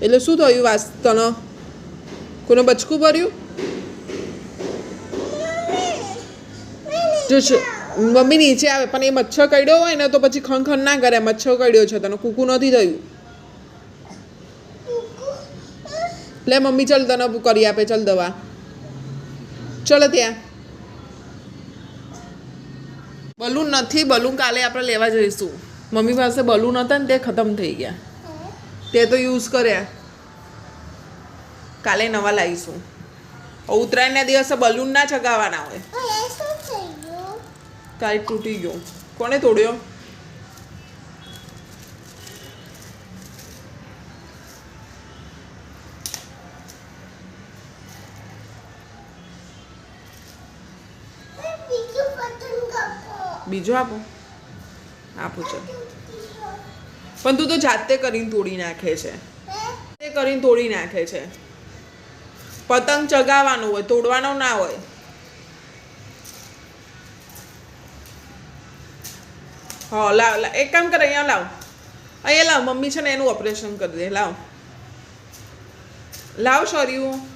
એટલે શું થયું વાસ તને કોને બચકું ભર્યું જો મમ્મી નીચે આવે પણ એ મચ્છર કરડ્યો હોય ને તો પછી ખણ ના કરે મચ્છર કરડ્યો છે તને કૂકું નથી થયું લે મમ્મી ચાલ તને કરી આપે ચાલ દવા ચલો ત્યાં બલૂન નથી બલૂન કાલે આપણે લેવા જઈશું મમ્મી પાસે બલૂન હતા ને તે ખતમ થઈ ગયા તે તો યુઝ કર્યા કાલે નવા લાવીશું ઉત્તરાયણના દિવસે બલૂન ના ચગાવવાના હોય કાંઈ તૂટી ગયો કોને તોડ્યો બીજો આપો ચાલ પણ તું તો જાતે કરીને તોડી નાખે છે તે કરીને તોડી નાખે છે પતંગ ચગાવવાનું હોય તોડવાનો ના હોય હા લાવ એક કામ કર અહીંયા લાવ મમ્મી છે ને એનું ઓપરેશન કરી દે લાવ શર્યું